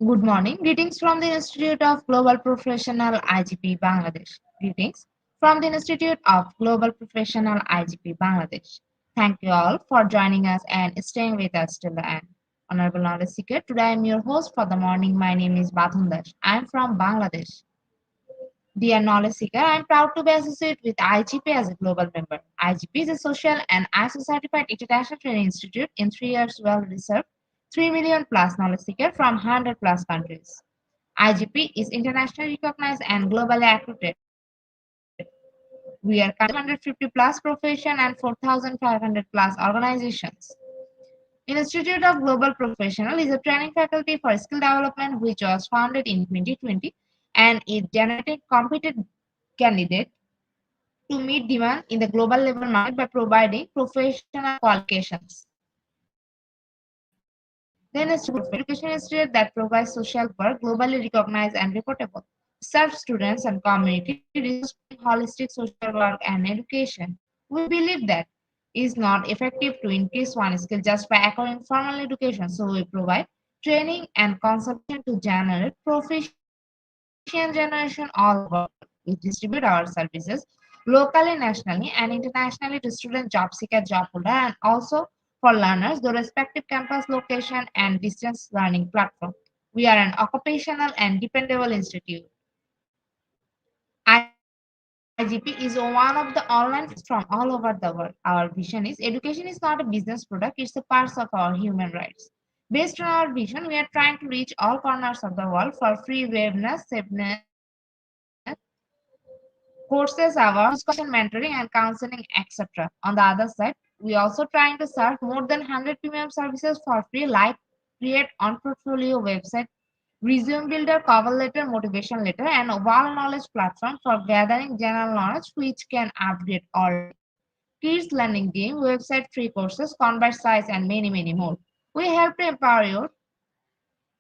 Good morning. Greetings from the Institute of Global Professional IGP Bangladesh. Greetings from the Institute of Global Professional IGP Bangladesh. Thank you all for joining us and staying with us till the end. Honorable Knowledge Seeker, today I am your host for the morning. My name is Bathundash. I am from Bangladesh. Dear Knowledge Seeker, I am proud to be associated with IGP as a global member. IGP is a social and ISO certified international training institute in 3 years well reserved 3 million plus knowledge seeker from 100 plus countries. IGP is internationally recognized and globally accredited. We are currently 150 plus profession and 4,500 plus organizations. Institute of Global Professional is a training faculty for skill development which was founded in 2020 and is generating competent candidates to meet demand in the global labor market by providing professional qualifications. Then education institute that provides social work globally recognized and reportable, serves students and community resource holistic social work and education. We believe that is not effective to increase one skill just by acquiring formal education. So we provide training and consultation to generate proficient generation all over the world. We distribute our services locally, nationally, and internationally to student job seeker, job holder, and also for learners, the respective campus location and distance learning platform. We are an occupational and dependable institute. IGP is one of the online from all over the world. Our vision is education is not a business product, it's a part of our human rights. Based on our vision, we are trying to reach all corners of the world for free webinars, seminars, courses, awards, discussion, mentoring, and counseling, etc. On the other side, we also trying to serve more than 100 premium services for free, like create on portfolio website, resume builder, cover letter, motivation letter, and a wall knowledge platform for gathering general knowledge which can update all day. Kids learning game, website free courses, convert size, and many, many more. We help to empower you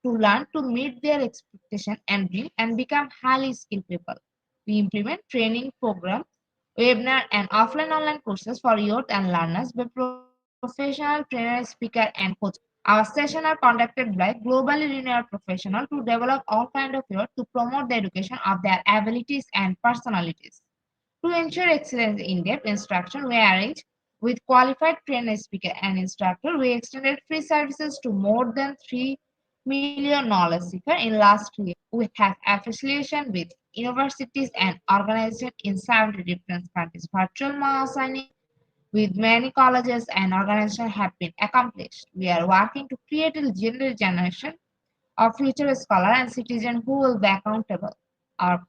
to learn to meet their expectation and dream and become highly skilled people. We implement training program, webinar and offline online courses for youth and learners by professional trainer, speaker and coaches. Our sessions are conducted by globally renowned professionals to develop all kind of youth to promote the education of their abilities and personalities. To ensure excellence in depth instruction, we arrange with qualified trainer, speaker, and instructor. We extended free services to more than 3 million knowledge seekers in last year. We have affiliation with universities and organizations in 70 different countries. Virtual signing with many colleges and organizations have been accomplished. We are working to create a generation of future scholars and citizens who will be accountable. Our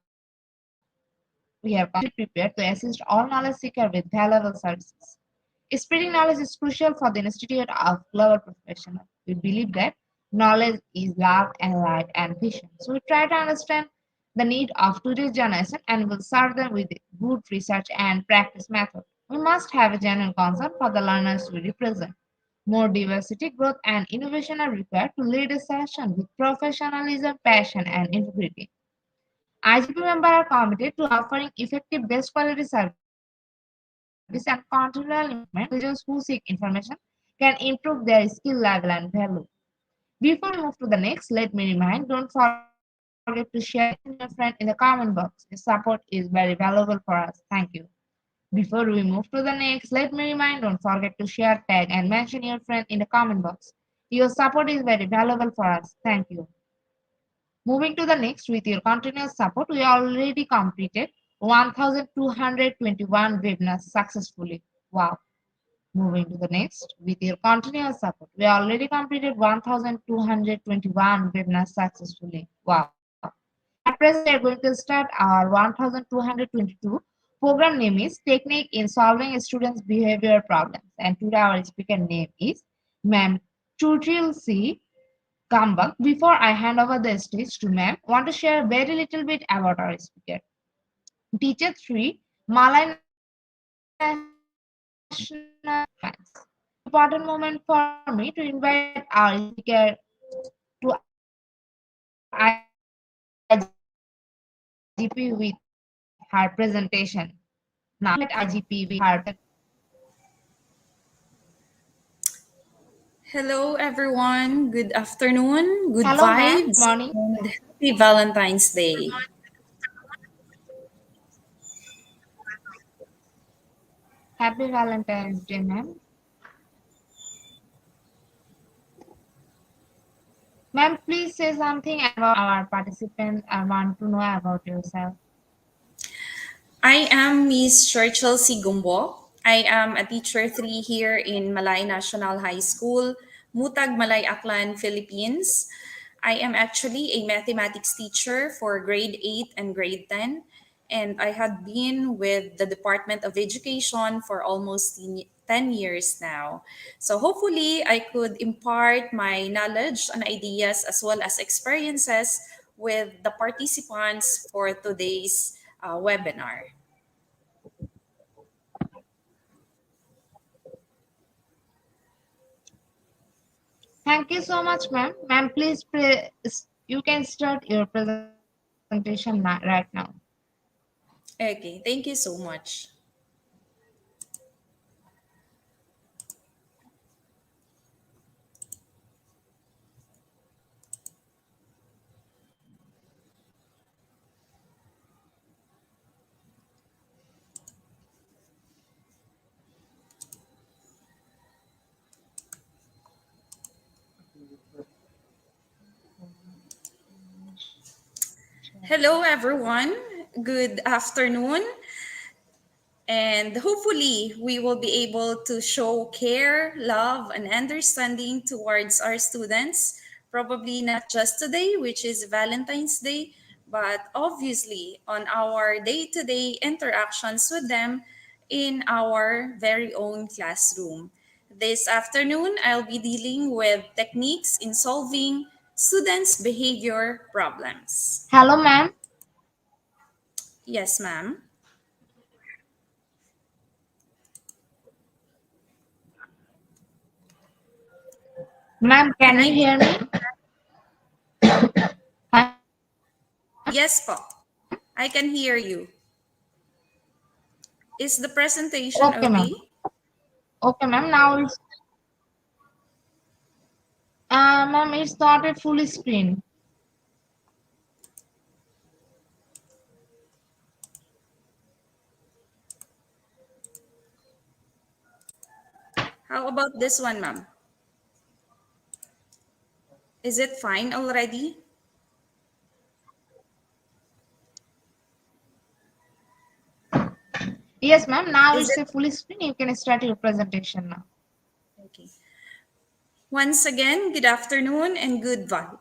we are completely prepared to assist all knowledge seekers with valuable services. Spreading knowledge is crucial for the Institute of Global Professionals. We believe that knowledge is love and light and vision. So we try to understand the need of today's generation and will serve them with good research and practice method. We must have a genuine concern for the learners we represent. More diversity, growth, and innovation are required to lead a session with professionalism, passion, and integrity. IGP members are committed to offering effective, best quality service and continual improvement. Individuals who seek information can improve their skill level and value. Before we move to the next, let me remind don't forget to share this with your friend in the comment box. Your support is very valuable for us. Thank you. Before we move to the next, let me remind don't forget to share, tag, and mention your friend in the comment box. Your support is very valuable for us. Thank you. Moving to the next, with your continuous support, we already completed 1,221 webinars successfully. Wow. Moving to the next, with your continuous support, we already completed 1,221 webinars successfully. Wow. At present, we are going to start our 1,222 program name is Technique in Solving Students' Behavior Problems. And today our speaker name is Ma'am Tutil C. Kambak. Before I hand over the stage to ma'am, I want to share a very little bit about our speaker. Teacher 3, Malay National Fans. Important moment for me to invite our speaker to IGP with her presentation. Now, let me invite IGP with her presentation. Hello Hello, everyone. Good afternoon, good Hello, ma'am. vibes, Morning. and happy Valentine's Day. Happy Valentine's Day, ma'am. Ma'am, please say something about our participants. I want to know about yourself. I am Miss Churchill Sigumbo. I am a teacher 3 here in Malay National High School, Mutag, Malay Aklan, Philippines. I am actually a mathematics teacher for grade 8 and grade 10, and I had been with the Department of Education for almost 10 years now. So hopefully I could impart my knowledge and ideas as well as experiences with the participants for today's webinar. Thank you so much, ma'am. Ma'am, please, you can start your presentation right now. Okay, thank you so much. Hello, everyone. Good afternoon. And hopefully, we will be able to show care, love, and understanding towards our students. Probably not just today, which is Valentine's Day, but obviously on our day to day interactions with them in our very own classroom. This afternoon, I'll be dealing with techniques in solving students' behavior problems. Hello, ma'am. Yes, ma'am. Ma'am, Can can you I? hear me? Hello, ma'am. Yes, po. I can hear you. Is the presentation Okay, ma'am. okay? Okay, ma'am. Ma'am, it's not a full screen. How about this one, ma'am? Is it fine already? Yes, ma'am. Now Is it's it a full screen. You can start your presentation now. okay? Once again, good afternoon and good vibe.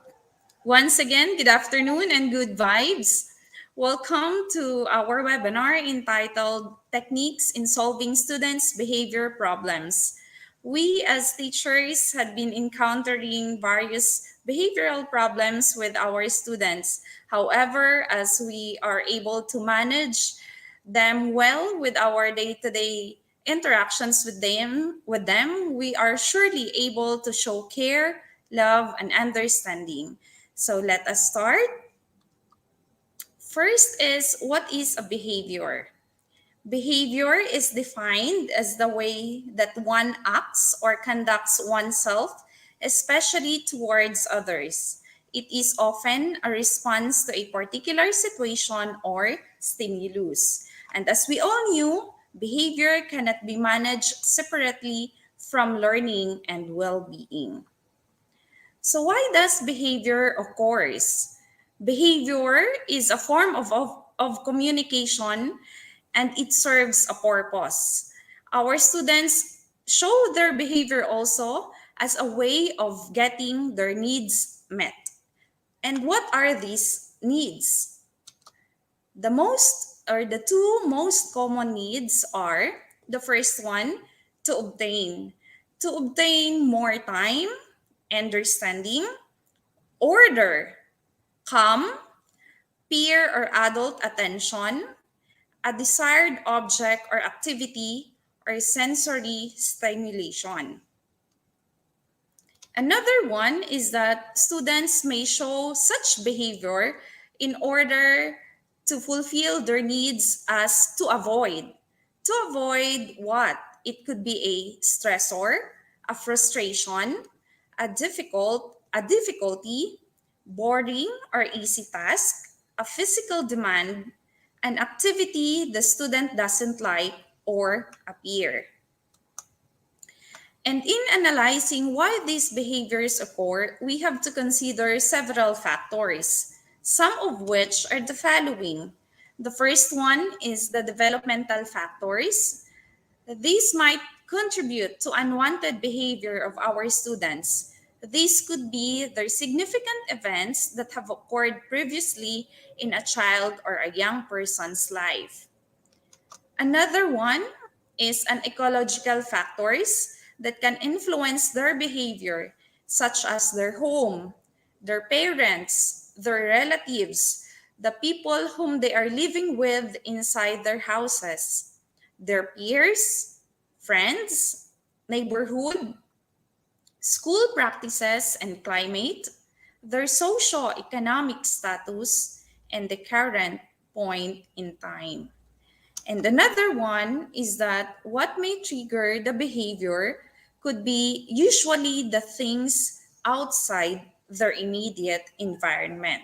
Once again, good afternoon and good vibes. Welcome to our webinar entitled Techniques in Solving Students' Behavior Problems. We as teachers had been encountering various behavioral problems with our students. However, as we are able to manage them well with our day-to-day interactions with them, we are surely able to show care, love, and understanding. So let us start. First is, what is a behavior? Behavior is defined as the way that one acts or conducts oneself, especially towards others. It is often a response to a particular situation or stimulus. And as we all knew, behavior cannot be managed separately from learning and well-being. So why does behavior occurs? Behavior is a form of communication, and it serves a purpose. Our students show their behavior also as a way of getting their needs met. And what are these needs? The two most common needs are: the first one, to obtain more time, understanding, order, calm, peer or adult attention, a desired object or activity, or sensory stimulation. Another one is that students may show such behavior in order to fulfill their needs as to avoid. To avoid what? It could be a stressor, a frustration, a difficulty, boring or easy task, a physical demand, an activity the student doesn't like or appear. And in analyzing why these behaviors occur, we have to consider several factors, some of which are the following. The first one is the developmental factors. These might contribute to unwanted behavior of our students. These could be their significant events that have occurred previously in a child or a young person's life. Another one is an ecological factors that can influence their behavior, such as their home, their parents, their relatives, the people whom they are living with inside their houses, their peers, friends, neighborhood, school practices and climate, their socio-economic status, and the current point in time. And another one is that what may trigger the behavior could be usually the things outside their immediate environment.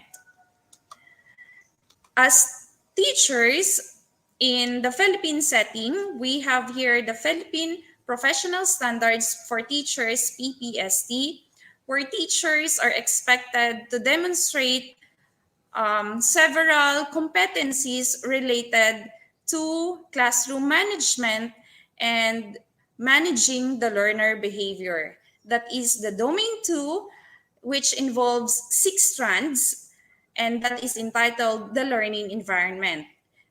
As teachers in the Philippine setting, we have here the Philippine Professional Standards for Teachers, PPST, where teachers are expected to demonstrate several competencies related to classroom management and managing the learner behavior. That is the domain 2, which involves 6 strands, and that is entitled the learning environment.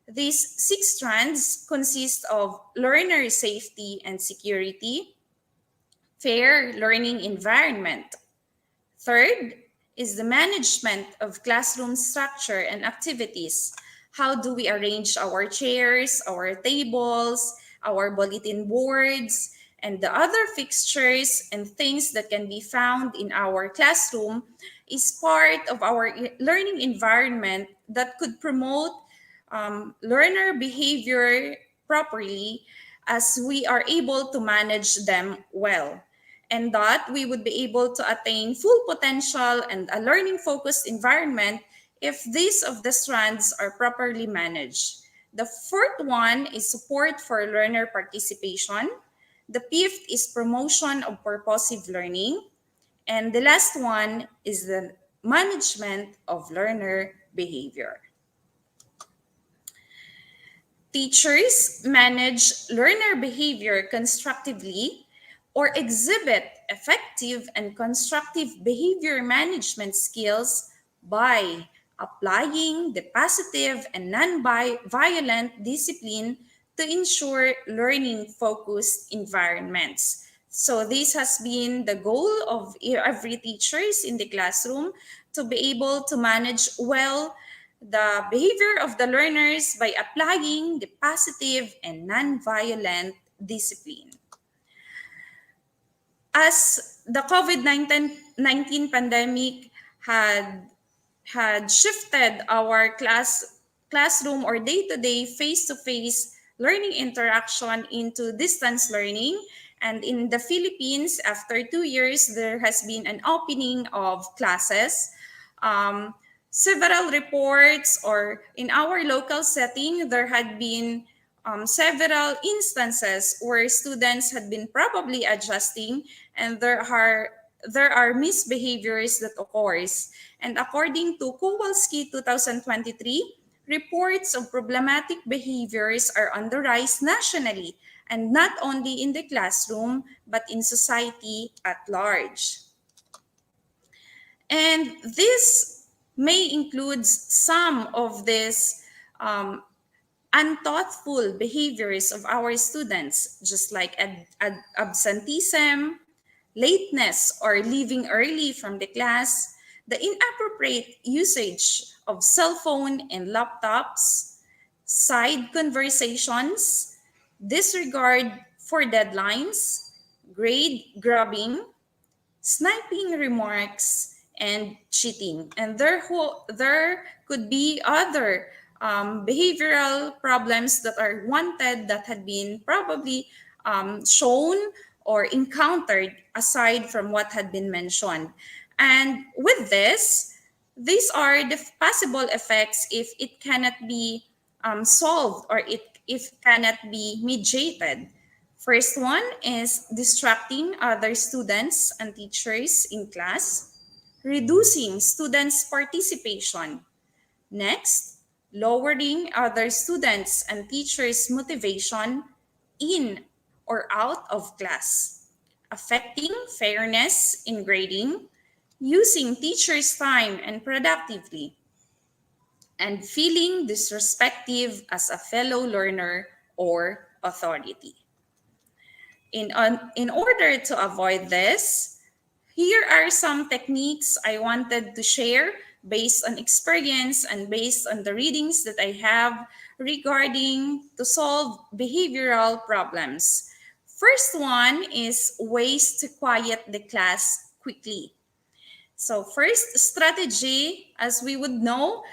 These 6 strands consist of learner safety and security, fair learning environment. Third is the management of classroom structure and activities. How do we arrange our chairs, our tables, our bulletin boards, and the other fixtures and things that can be found in our classroom is part of our learning environment that could promote learner behavior properly as we are able to manage them well, and that we would be able to attain full potential and a learning focused environment if these of the strands are properly managed. The fourth one is support for learner participation. The fifth is promotion of purposive learning. And the last one is the management of learner behavior. Teachers manage learner behavior constructively or exhibit effective and constructive behavior management skills by applying the positive and non-violent discipline to ensure learning-focused environments. So this has been the goal of every teachers in the classroom, to be able to manage well the behavior of the learners by applying the positive and non-violent discipline. As the COVID-19 pandemic had shifted our classroom or day-to-day face-to-face learning interaction into distance learning, and in the Philippines, after 2 years, there has been an opening of classes. Several reports, or in our local setting, there had been several instances where students had been probably adjusting, and there are misbehaviors that occurs. And according to Kowalski 2023, reports of problematic behaviors are on the rise nationally, and not only in the classroom, but in society at large. And this may include some of these unthoughtful behaviors of our students, just like absenteeism, lateness or leaving early from the class, the inappropriate usage of cell phone and laptops, side conversations, disregard for deadlines, grade grubbing, sniping remarks, and cheating. And there could be other behavioral problems that are wanted, that had been probably shown or encountered aside from what had been mentioned. And with this, these are the possible effects if it cannot be solved or if cannot be mediated. First one is distracting other students and teachers in class, reducing students' participation. Next, lowering other students and teachers' motivation in or out of class, affecting fairness in grading, using teachers' time and productively, and feeling disrespectful as a fellow learner or authority. In order to avoid this, here are some techniques I wanted to share based on experience and based on the readings that I have regarding to solve behavioral problems. First one is ways to quiet the class quickly. So first strategy, as we would know,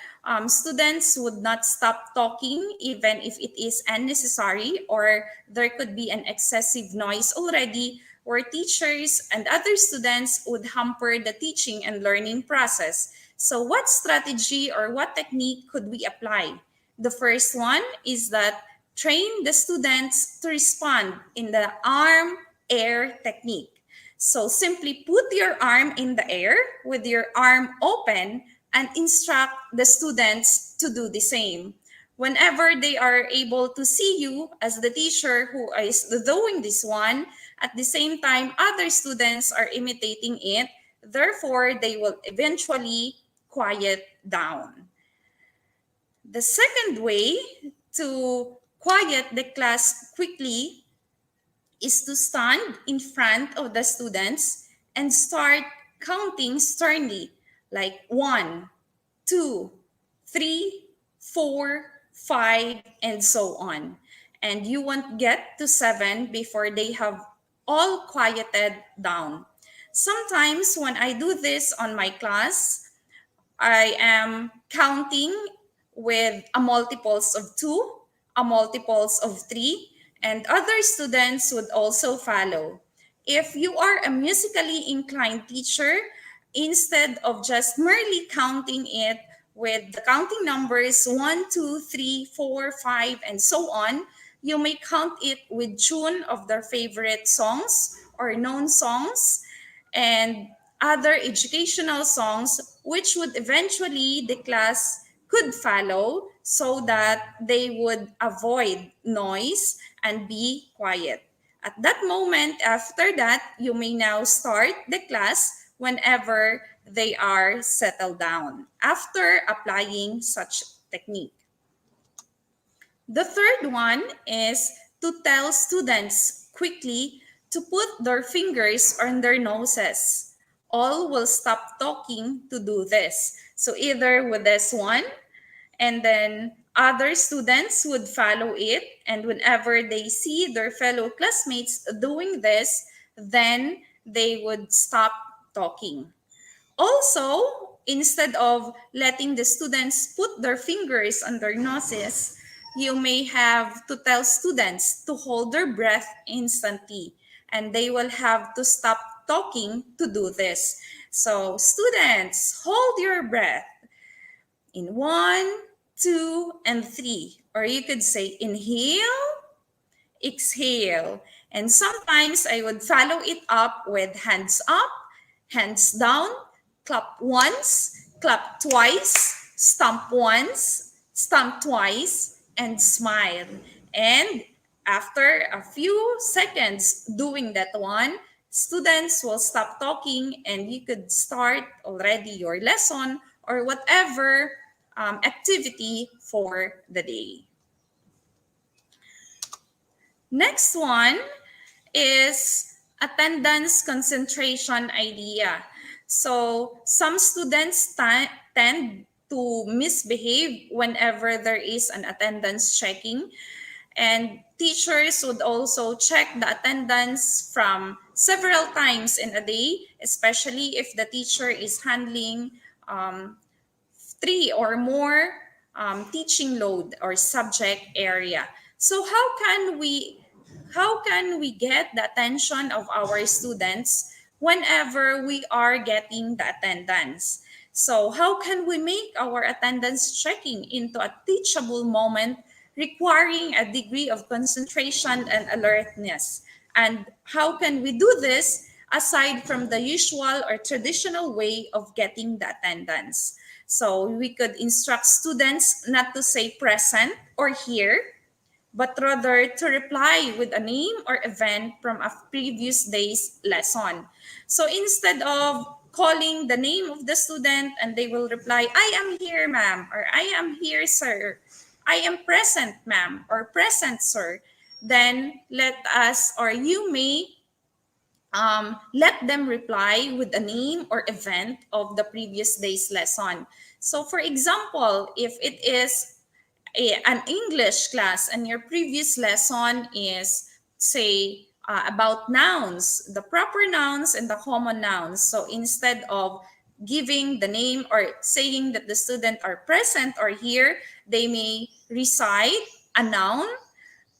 students would not stop talking even if it is unnecessary or there could be an excessive noise already where teachers and other students would hamper the teaching and learning process. So what strategy or what technique could we apply? The first one is that train the students to respond in the arm air technique. So simply put your arm in the air with your arm open and instruct the students to do the same. Whenever they are able to see you as the teacher who is doing this one, at the same time, other students are imitating it. Therefore, they will eventually quiet down. The second way to quiet the class quickly is to stand in front of the students and start counting sternly, like 1, 2, 3, 4, 5, and so on. And you won't get to 7 before they have all quieted down. Sometimes when I do this on my class, I am counting with a multiples of 2, a multiples of 3, and other students would also follow. If you are a musically inclined teacher, instead of just merely counting it with the counting numbers 1, 2, 3, 4, 5, and so on, you may count it with tune of their favorite songs or known songs and other educational songs, which would eventually the class could follow so that they would avoid noise and be quiet. At that moment, after that, you may now start the class whenever they are settled down after applying such technique. The third one is to tell students quickly to put their fingers on their noses. All will stop talking to do this. So either with this one, and then other students would follow it. And whenever they see their fellow classmates doing this, then they would stop talking. Also, instead of letting the students put their fingers on their noses, you may have to tell students to hold their breath instantly, and they will have to stop talking to do this. So, students, hold your breath in 1, 2, and 3. Or you could say inhale, exhale. And sometimes I would follow it up with hands up, hands down, clap once, clap twice, stomp once, stomp twice, and smile. And after a few seconds doing that one, students will stop talking and you could start already your lesson or whatever activity for the day. Next one is attendance concentration idea. So some students tend to misbehave whenever there is an attendance checking, and teachers would also check the attendance from several times in a day, especially if the teacher is handling 3 or more teaching load or subject area. So how can we how can we get the attention of our students whenever we are getting the attendance? So how can we make our attendance checking into a teachable moment requiring a degree of concentration and alertness? And how can we do this aside from the usual or traditional way of getting the attendance? So we could instruct students not to say present or here, but rather to reply with a name or event from a previous day's lesson. So instead of calling the name of the student and they will reply, I am here, ma'am, or I am here, sir, I am present, ma'am, or present, sir, then let us, or you may let them reply with a name or event of the previous day's lesson. So for example, if it is an English class and your previous lesson is, say, about nouns, the proper nouns and the common nouns. So instead of giving the name or saying that the student are present or here, they may recite a noun,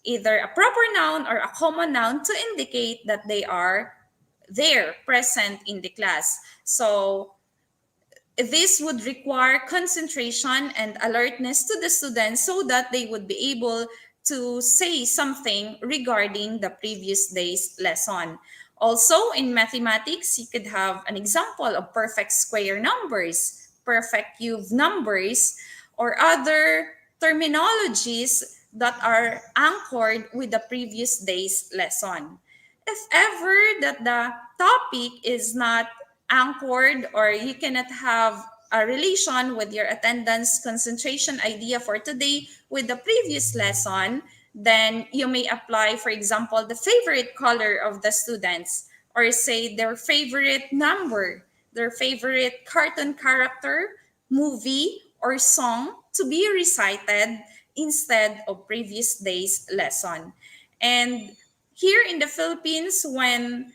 either a proper noun or a common noun, to indicate that they are there present in the class. So this would require concentration and alertness to the students so that they would be able to say something regarding the previous day's lesson. Also, in mathematics, you could have an example of perfect square numbers, perfect cube numbers, or other terminologies that are anchored with the previous day's lesson. If ever that the topic is not anchored or you cannot have a relation with your attendance concentration idea for today with the previous lesson, then you may apply, for example, the favorite color of the students, or say their favorite number, their favorite cartoon character, movie, or song to be recited instead of previous day's lesson. And here in the Philippines, when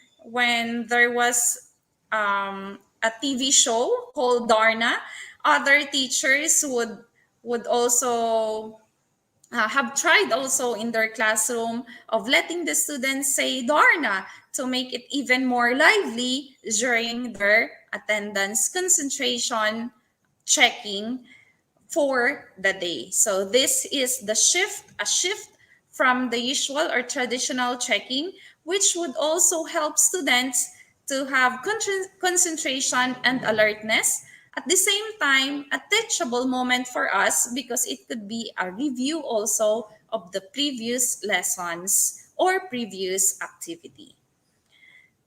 there was a TV show called Darna, other teachers would also have tried also in their classroom of letting the students say Darna to make it even more lively during their attendance concentration checking for the day. So this is the shift, a shift from the usual or traditional checking, which would also help students to have concentration and alertness. At the same time, a teachable moment for us because it could be a review also of the previous lessons or previous activity.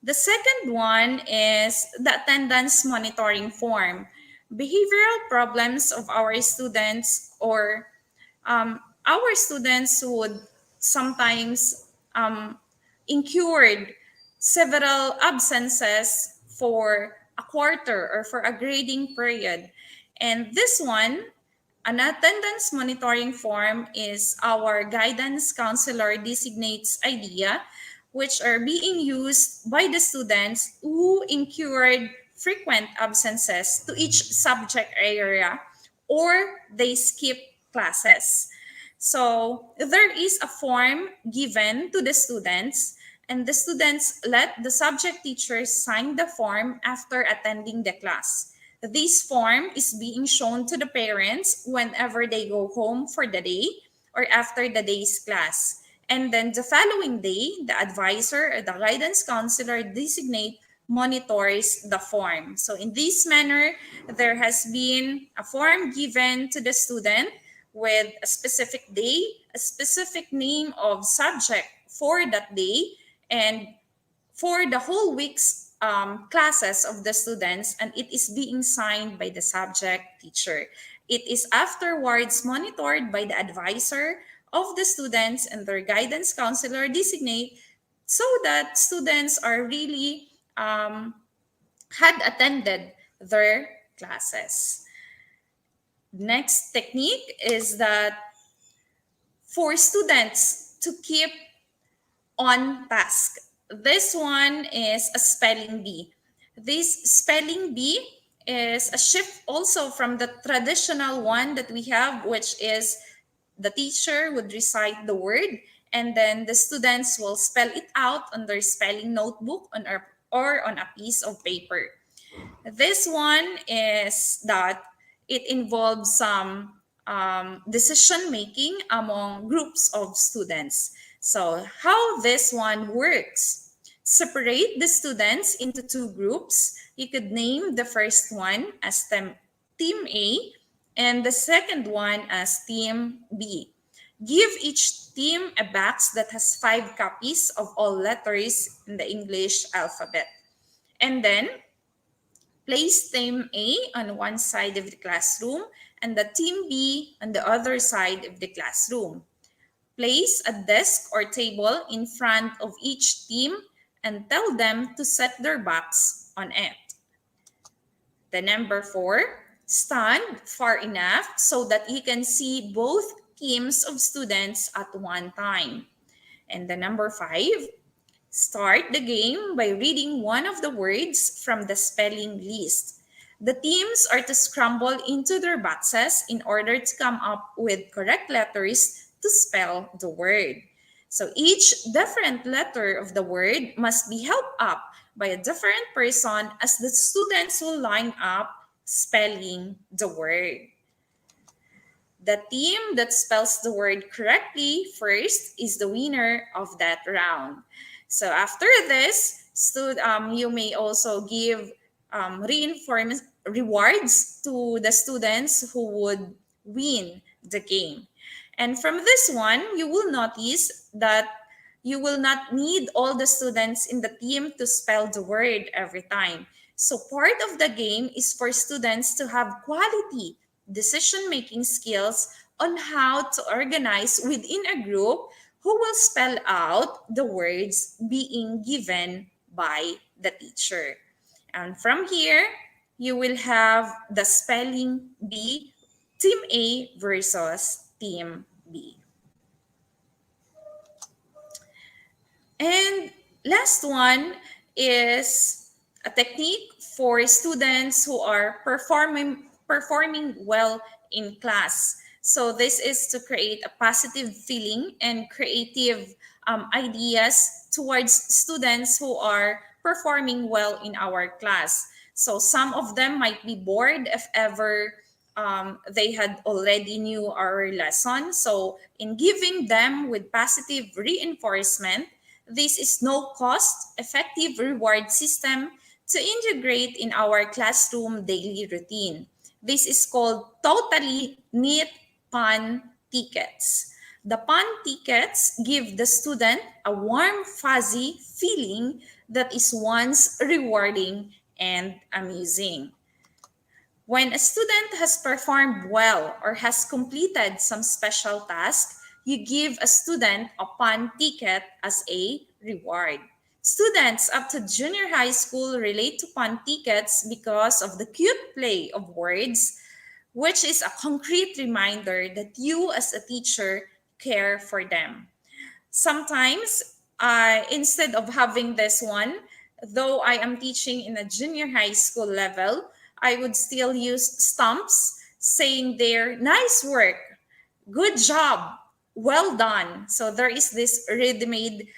The second one is the attendance monitoring form. Behavioral problems of our students, or our students would sometimes incurred several absences for a quarter or for a grading period. And this one, an attendance monitoring form, is our guidance counselor designates idea, which are being used by the students who incurred frequent absences to each subject area or they skip classes. So there is a form given to the students, and the students let the subject teachers sign the form after attending the class. This form is being shown to the parents whenever they go home for the day or after the day's class. And then the following day, the advisor or the guidance counselor designate monitors the form. So in this manner, there has been a form given to the student with a specific day, a specific name of subject for that day, and for the whole week's classes of the students, and it is being signed by the subject teacher. It is afterwards monitored by the advisor of the students and their guidance counselor designate, so that students are really had attended their classes. Next technique is that for students to keep on task. This one is a spelling bee. This spelling bee is a shift also from the traditional one that we have, which is the teacher would recite the word and then the students will spell it out on their spelling notebook or on a piece of paper. This one is that it involves some decision making among groups of students. So how this one works: separate the students into two groups. You could name the first one as team A and the second one as team B. Give each team a box that has 5 copies of all letters in the English alphabet. And then place team A on one side of the classroom and the team B on the other side of the classroom. Place a desk or table in front of each team and tell them to set their backs on it. The number 4, stand far enough so that you can see both teams of students at one time. And the number 5, start the game by reading one of the words from the spelling list. The teams are to scramble into their boxes in order to come up with correct letters to spell the word. So each different letter of the word must be held up by a different person as the students will line up spelling the word. The team that spells the word correctly first is the winner of that round. So after this, you may also give rewards to the students who would win the game. And from this one, you will notice that you will not need all the students in the team to spell the word every time. So part of the game is for students to have quality decision-making skills on how to organize within a group who will spell out the words being given by the teacher. And from here, you will have the spelling bee, Team A versus Team B. And last one is a technique for students who are performing well in class. So this is to create a positive feeling and creative ideas towards students who are performing well in our class. So some of them might be bored if ever they had already knew our lesson. So in giving them with positive reinforcement, this is no cost effective reward system to integrate in our classroom daily routine. This is called totally neat PAN tickets. The PAN tickets give the student a warm, fuzzy feeling that is once rewarding and amusing. When a student has performed well or has completed some special task, you give a student a PAN ticket as a reward. Students up to junior high school relate to PAN tickets because of the cute play of words, which is a concrete reminder that you as a teacher care for them. Sometimes, instead of having this one, though I am teaching in a junior high school level, I would still use stumps saying there, nice work, good job, well done. So there is this ready-made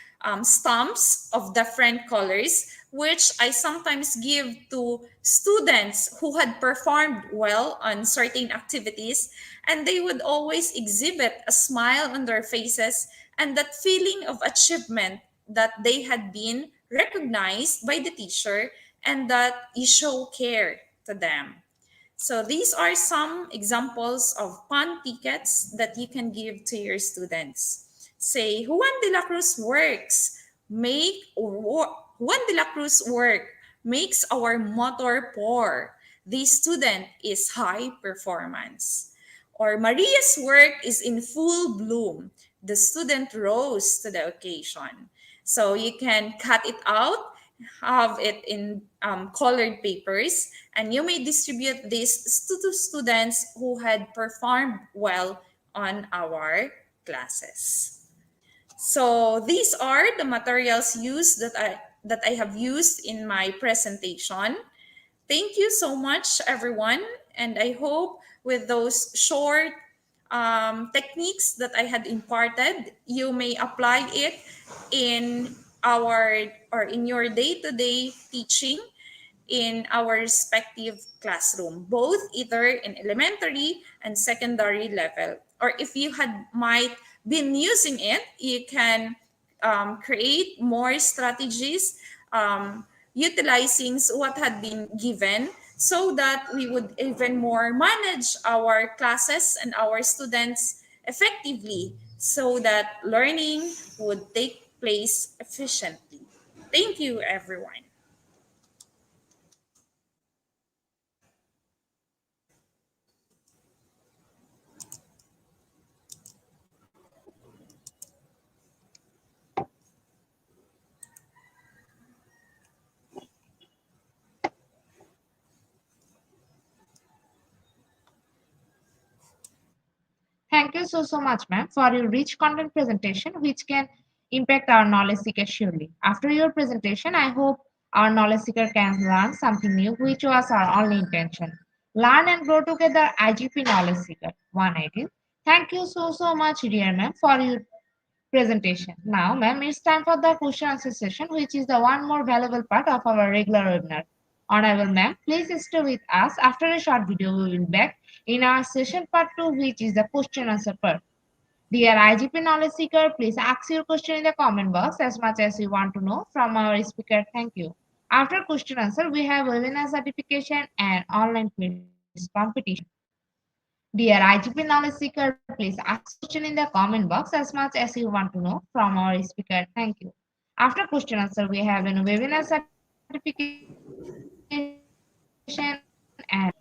stumps of different colors, which I sometimes give to students who had performed well on certain activities, and they would always exhibit a smile on their faces and that feeling of achievement that they had been recognized by the teacher and that you show care to them. So these are some examples of PAN tickets that you can give to your students. Say, Juan de la Cruz Juan de la Cruz work makes our motor pour. This student is high performance. Or Maria's work is in full bloom. The student rose to the occasion. So you can cut it out, have it in colored papers, and you may distribute this to students who had performed well on our classes. So these are the materials used that I have used in my presentation. Thank you so much, everyone, and I hope with those short techniques that I had imparted, you may apply it in our or in your day-to-day teaching in our respective classroom, both either in elementary and secondary level. Or if you had might been using it, you can create more strategies utilizing what had been given so that we would even more manage our classes and our students effectively so that learning would take place efficiently. Thank you, everyone. Thank you so much, ma'am, for your rich content presentation, which can impact our knowledge seeker surely. After your presentation, I hope our knowledge seeker can learn something new, which was our only intention. Learn and grow together, IGP Knowledge Seeker 180. Thank you so much, dear ma'am, for your presentation. Now, ma'am, it's time for the question answer session, which is the one more valuable part of our regular webinar. Honorable ma'am, please stay with us. After a short video, we will be back in our session part 2, which is the question answer part. Dear IGP knowledge seeker, please ask your question in the comment box as much as you want to know from our speaker. Thank you. After question answer, we have webinar certification and online quiz competition. Dear IGP knowledge seeker, please ask question in the comment box as much as you want to know from our speaker. Thank you. After question answer, we have a webinar certification and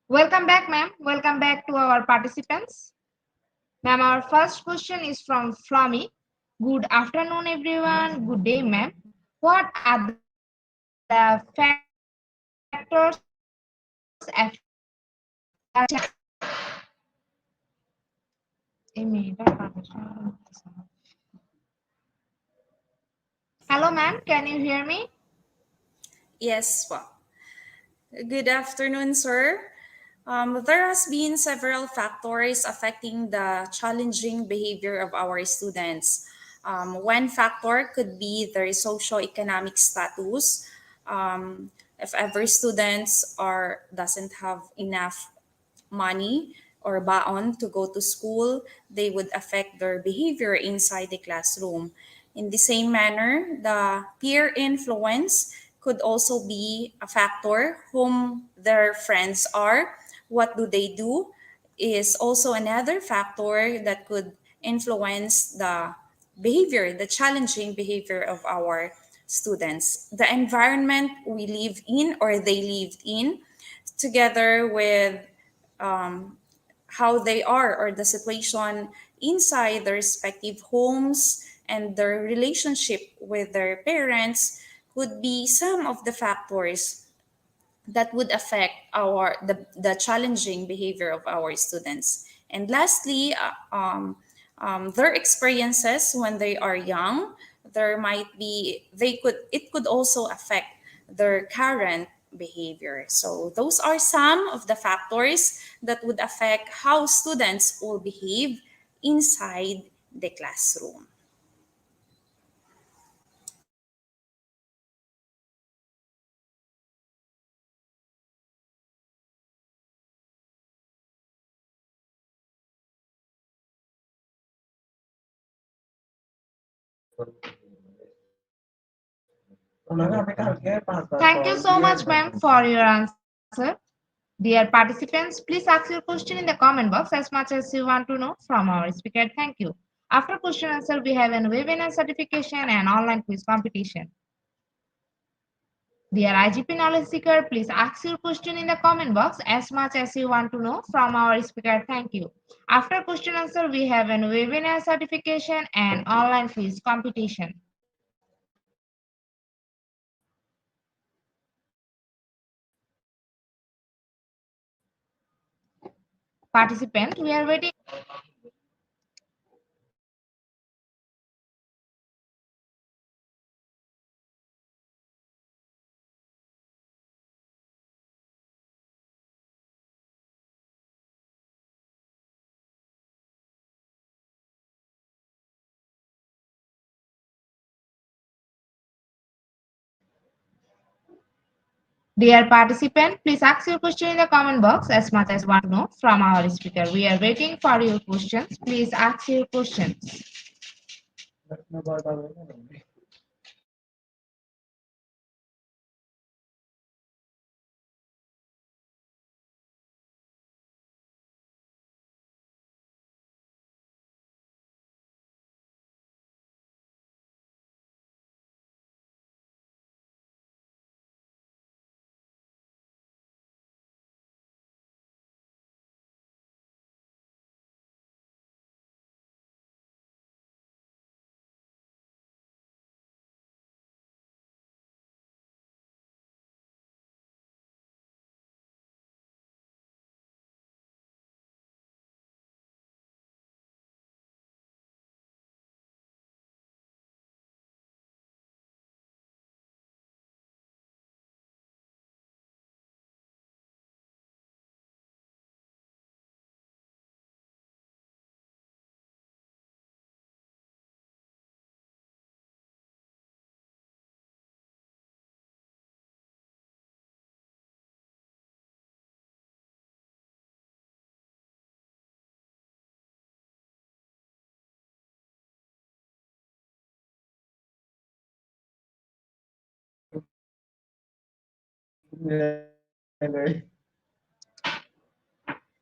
Welcome back, ma'am. Welcome back to our participants. Ma'am, our first question is from Flami. Good afternoon, everyone. Good day, ma'am. What are the factors affecting Hello, ma'am. Can you hear me? Yes, well, good afternoon, sir. There has been several factors affecting the challenging behavior of our students. One factor could be their socioeconomic status. If ever students are doesn't have enough money or baon to go to school, they would affect their behavior inside the classroom. In the same manner, the peer influence could also be a factor. Whom their friends are, what do they do, is also another factor that could influence the behavior, the challenging behavior of our students. The environment we live in or they lived in, together with how they are or the situation inside their respective homes and their relationship with their parents would be some of the factors that would affect the challenging behavior of our students. And lastly, their experiences when they are young, there might be they could it could also affect their current behavior. So those are some of the factors that would affect how students will behave inside the classroom. Thank you so much, ma'am, for your answer. Dear participants, please ask your question in the comment box as much as you want to know from our speaker. Thank you. After question answer, we have an webinar certification and online quiz competition. Dear IGP knowledge seeker, please ask your question in the comment box as much as you want to know from our speaker. Thank you. After question answer, we have an webinar certification and online quiz competition. Participant, we are waiting. Dear participant, please ask your question in the comment box as much as you want to know from our speaker. We are waiting for your questions. Please ask your questions.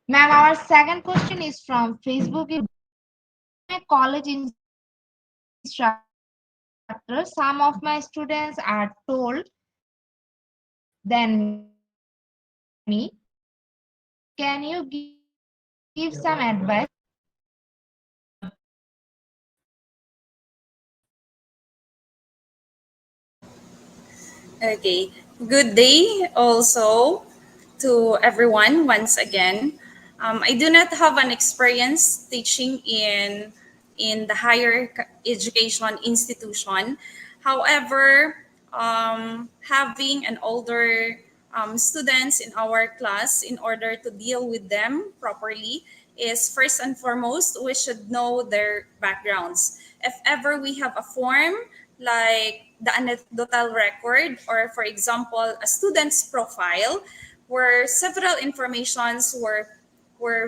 Ma'am, our second question is from Facebook. My college instructor, some of my students are told than me. Can you give some advice? Okay. Good day also to everyone once again. I do not have an experience teaching in the higher education institution. However, having an older students in our class in order to deal with them properly is first and foremost we should know their backgrounds. If ever we have a form like the anecdotal record or for example a student's profile where several informations were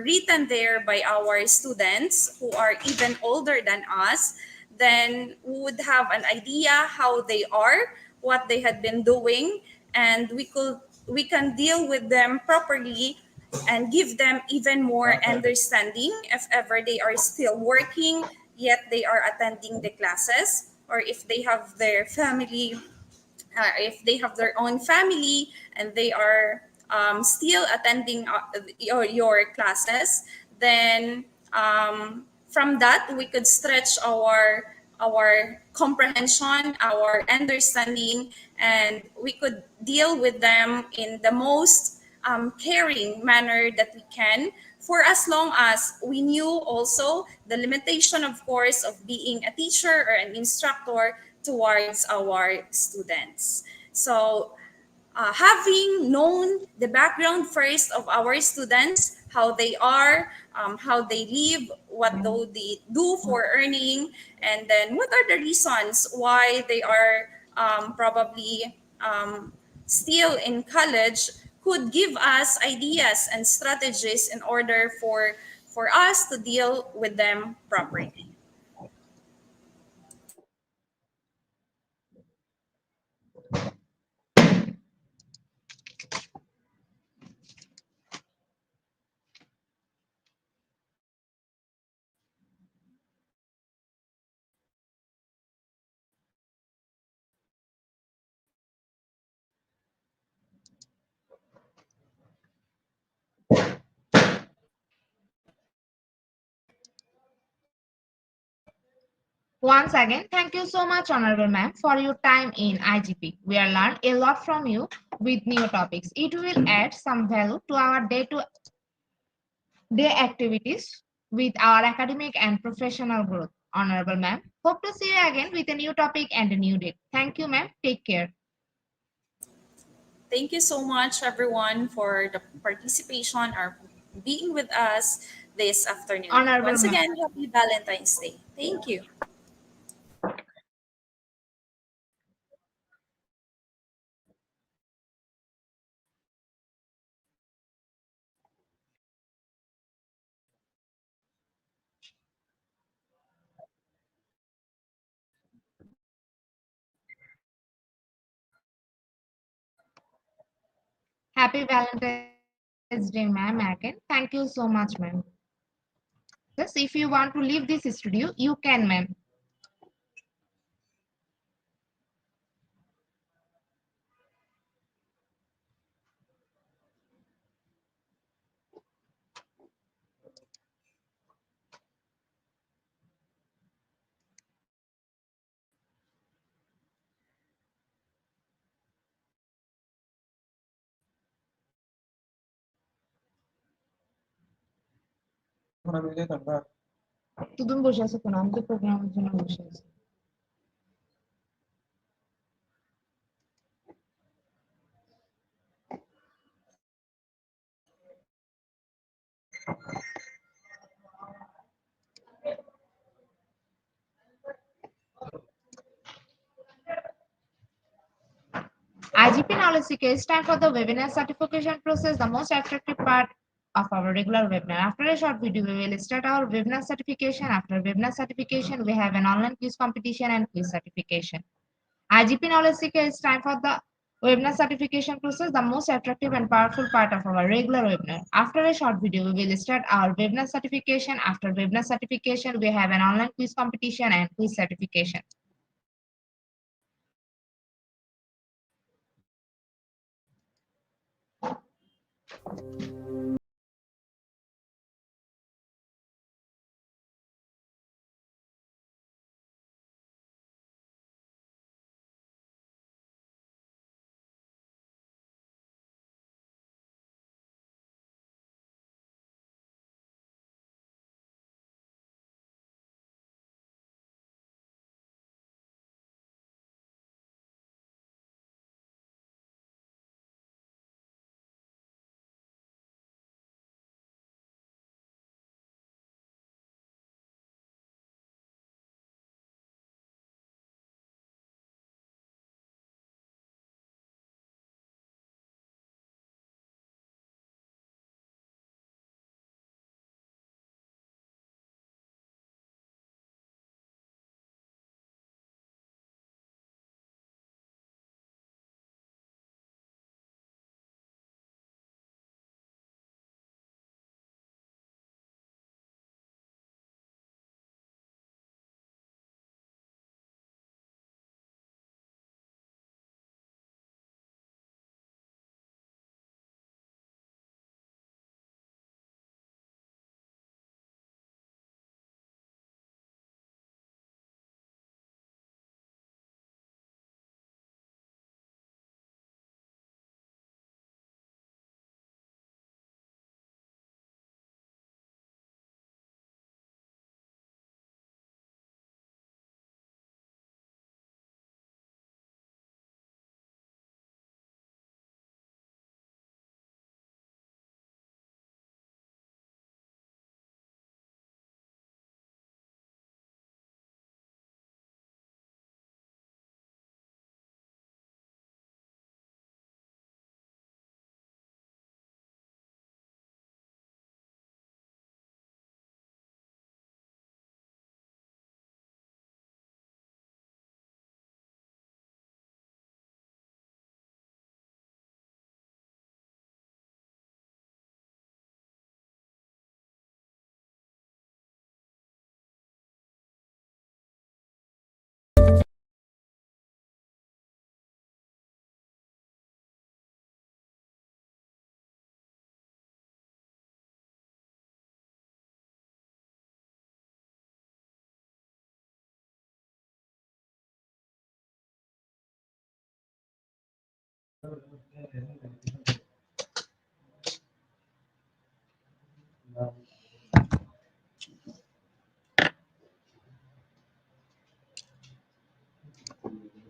written there by our students who are even older than us, then we would have an idea how they are, what they had been doing, and we can deal with them properly and give them even more understanding if ever they are still working yet they are attending the classes, or if they have their family, if they have their own family and they are still attending your classes, then from that we could stretch our comprehension, our understanding, and we could deal with them in the most caring manner that we can, for as long as we knew also the limitation, of course, of being a teacher or an instructor towards our students. So, having known the background first of our students, how they are, how they live, what do they do for earning, and then what are the reasons why they are probably still in college, could give us ideas and strategies in order for us to deal with them properly. Once again, thank you so much, Honorable Ma'am, for your time in IGP. We are learned a lot from you with new topics. It will add some value to our day-to-day activities with our academic and professional growth. Honorable Ma'am, hope to see you again with a new topic and a new date. Thank you, ma'am. Take care. Thank you so much, everyone, for the participation or being with us this afternoon. Honorable Once Ma'am. again, happy Valentine's Day. Thank you. Happy Valentine's Day, ma'am. Again, thank you so much, ma'am. Yes, if you want to leave this studio, you can, ma'am. তুমি বসে আছো কেন? আমি তো প্রোগ্রামের জন্য বসে আছি। IGP Knowledge Seeker, it's time for the webinar certification process, the most attractive part of our regular webinar. After a short video, we will start our webinar certification. After webinar certification, we have an online quiz competition and quiz certification. IGP Knowledge Seeker, it's time for the Webinar certification process, the most attractive and powerful part of our regular webinar. After a short video, we will start our webinar certification. After webinar certification, we have an online quiz competition and quiz certification.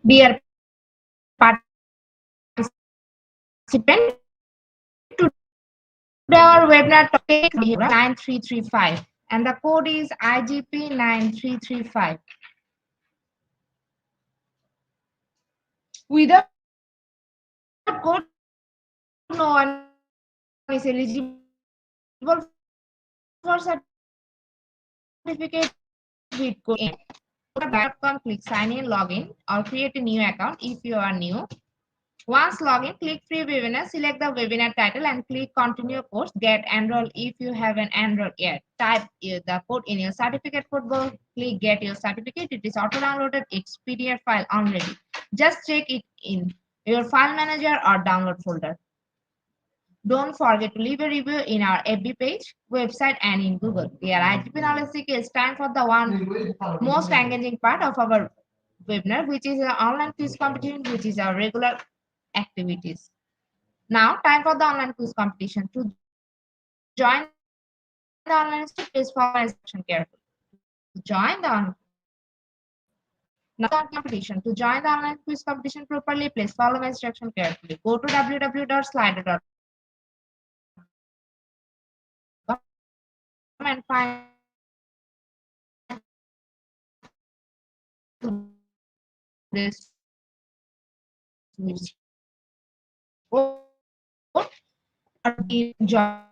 Dear participant, today our webinar topic is 9335 and the code is IGP 9335. Without code, no one is eligible for certificate with code. Go.com, click sign in, login, or create a new account if you are new. Once login, click free webinar, select the webinar title and click continue course. Get enrolled if you haven't enrolled yet. Type the code in your certificate code box. Click get your certificate. It is auto downloaded. It's PDF file already. Just check it in your file manager or download folder. Don't forget to leave a review in our FB page, website, and in Google. Dear IGP Knowledge Seeker, it's time for the most engaging part of our webinar, which is an online quiz competition, which is our regular activities. Now, time for the online quiz competition. To join the online quiz, please follow instruction carefully. To join the competition. To join the online quiz competition properly, please follow my instruction carefully. Go to www.slido.com and find this code or join.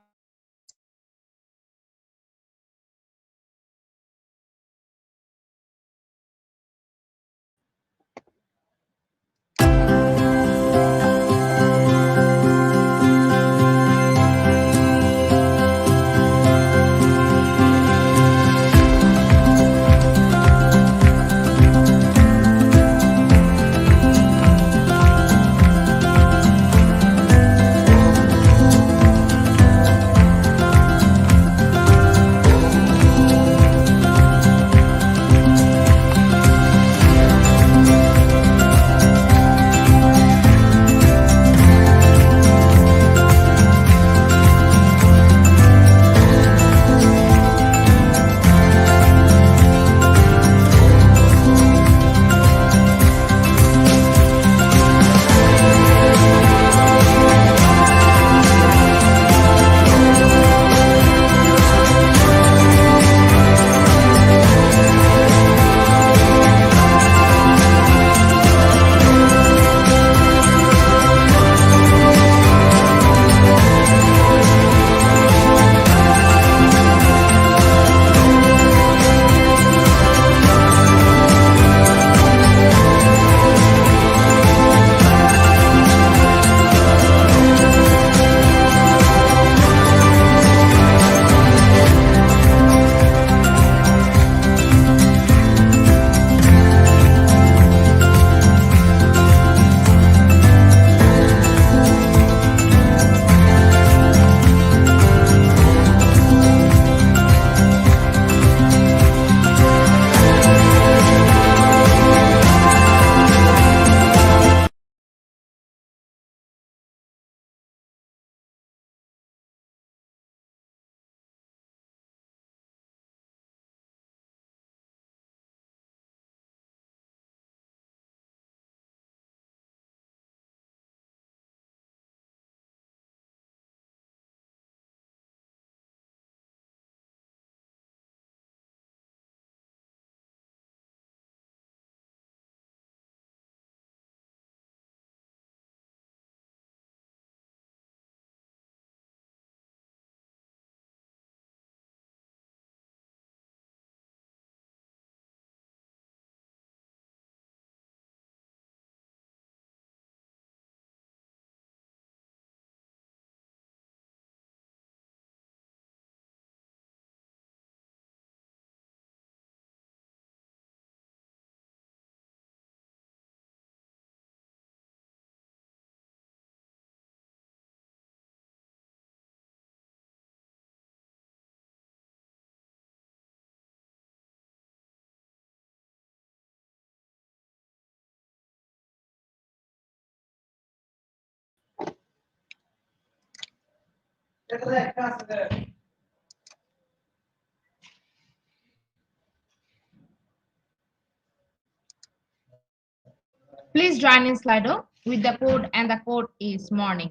Please join in Slido with the code and the code is morning.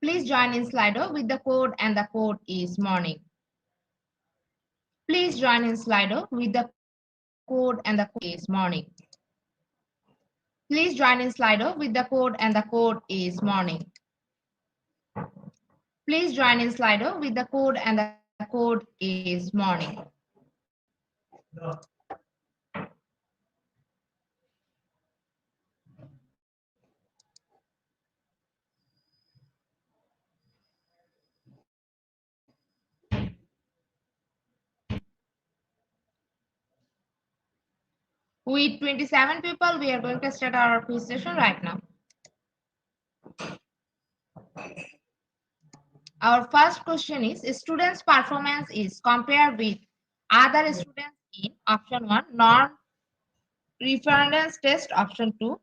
Please join in Slido with the code and the code is morning. Please join in Slido with the code and the code is morning. Please join in Slido with the code and the code is morning. Please join in Slido with the code and the code is morning. With 27 people, we are going to start our quiz session right now. Our first question is, students' performance is compared with other students in option 1, non-reference test, option 2,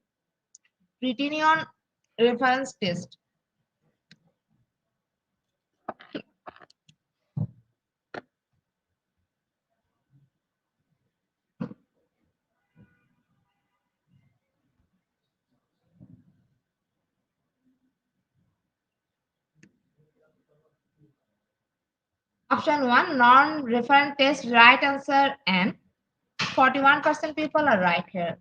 criterion reference test. Option 1, non-reference test, right answer, and 41% people are right here.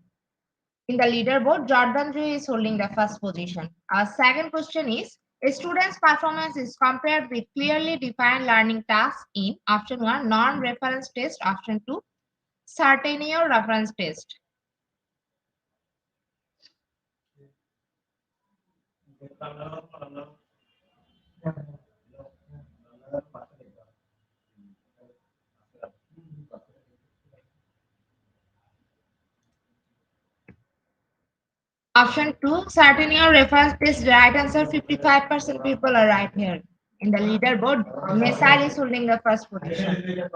In the leaderboard, Jordan Drew is holding the first position. Our second question is, a student's performance is compared with clearly defined learning tasks in option 1, non-reference test, option 2, Centennial reference test. Option 2, Centennial reference test, right answer, 55% people are right here. In the leaderboard, Missile is holding the first position.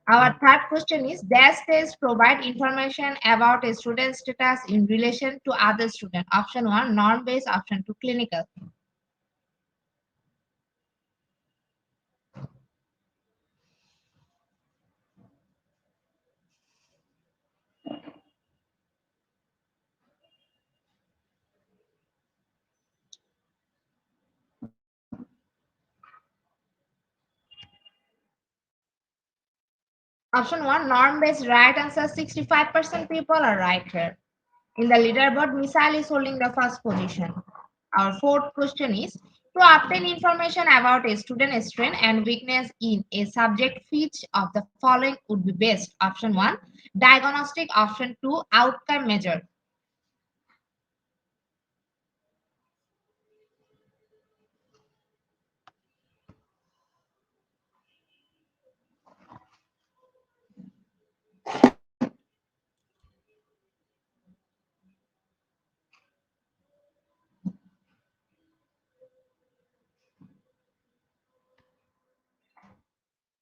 Our third question is, does test provide information about a student's status in relation to other students? Option 1, norm-based, option 2, clinical. Option 1, norm-based, right answer, 65% people are right here. In the leaderboard, Missile is holding the first position. Our fourth question is, to obtain information about a student's strength and weakness in a subject, which of the following would be best? Option 1, diagnostic, option 2, outcome measure.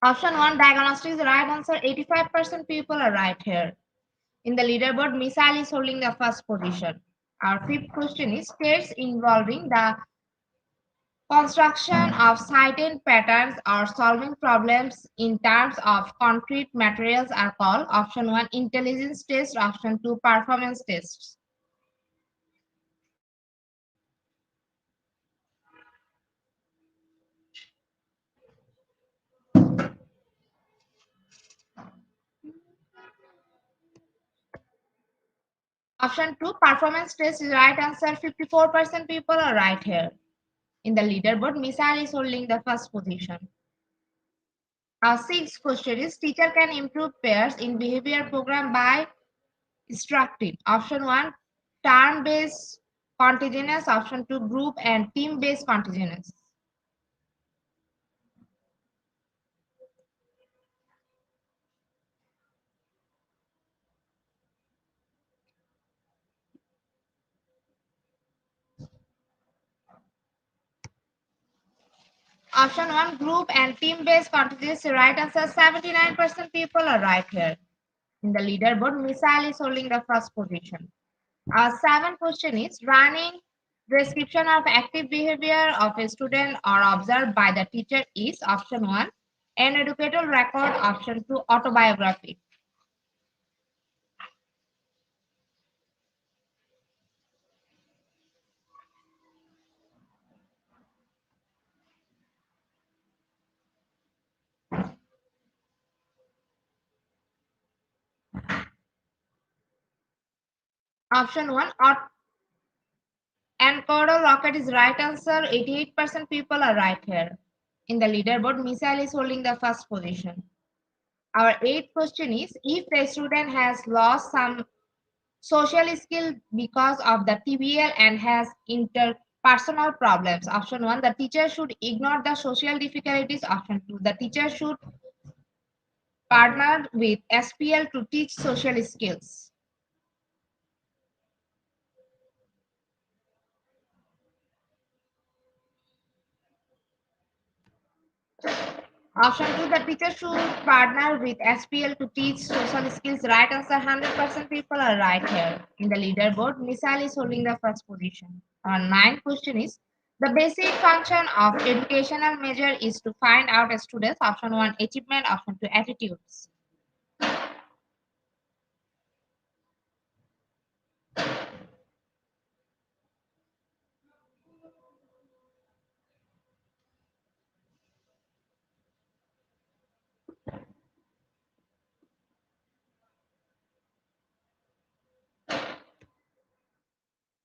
Option 1, diagnostic is the right answer. 85% people are right here. In the leaderboard, Missile is holding the first position. Our fifth question is, states involving the construction of certain patterns or solving problems in terms of concrete materials are called option 1, intelligence test, option 2, performance tests. Option 2, performance test is right answer. 54% people are right here. In the leaderboard, Missile is holding the first position. Our sixth question is, teacher can improve pairs in behavior program by instructing. Option 1, turn-based contagious, option 2, group and team-based contagious. Option 1, group and team-based contagious, right answer, 79% people are right here. In the leaderboard, Missile is holding the first position. Our seventh question is, running Description of active behavior of a student or observed by the teacher is option 1. An educational record, option 2. Autobiography. Option 1. And Cordal Rocket is right answer. 88% people are right here. In the leaderboard, Misail is holding the first position. Our eighth question is, if the student has lost some social skill because of the TBL and has interpersonal problems. Option 1, the teacher should ignore the social difficulties. Option 2, the teacher should partner with SPL to teach social skills. Option 2, the teacher should partner with SPL to teach social skills. Right answer, 100% people are right here. In the leaderboard, Misal is holding the first position. Our ninth question is, the basic function of educational measure is to find out a student's option 1 achievement, option 2 attitudes.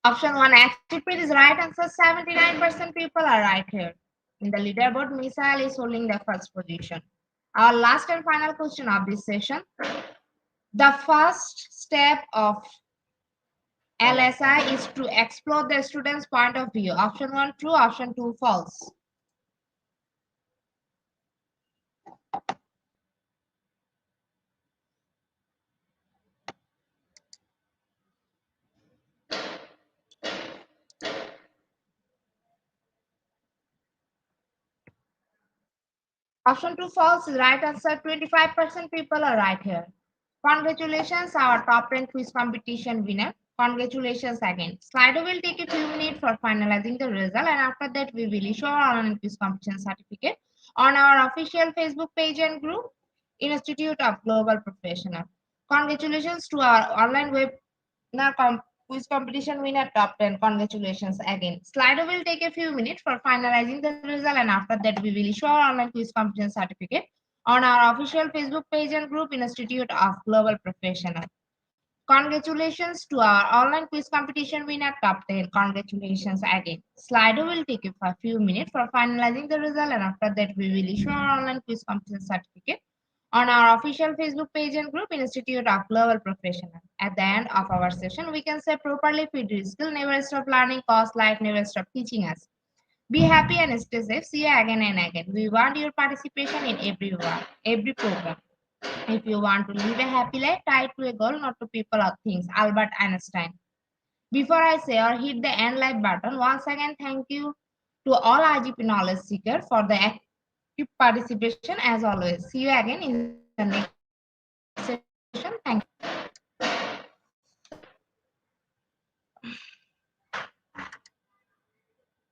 Option 1 achievement is right answer. 79% people are right here. In the leaderboard, Misal is holding the first position. Our last and final question of this session. The first step of LSI is to explore the student's point of view. Option 1 true, option 2 false. Option 2 false is right answer. 25% people are right here. Congratulations, our top 10 quiz competition winner. Congratulations again. Slido will take a few minutes for finalizing the result, and after that, we will issue our online quiz competition certificate on our official Facebook page and group, Institute of Global Professional. Congratulations to our online webinar quiz competition winner top 10. Congratulations again. Slido will take a few minutes for finalizing the result, and after that, we will issue our online quiz competition certificate on our official Facebook page and group, Institute of Global Professional. Congratulations to our online quiz competition winner top 10. Congratulations again. Slido will take a few minutes for finalizing the result, and after that we will issue our online quiz competition certificate on our official Facebook page and group, Institute of Global Professional. At the end of our session, we can say properly feed your skill, never stop learning, cause life never stop teaching us. Be happy and stay safe. See you again and again. We want your participation in every program. If you want to live a happy life, tie it to a goal, not to people or things. Albert Einstein. Before I say or hit the end like button, once again, thank you to all IGP knowledge seekers for the active participation as always. See you again in the next session. Thank you.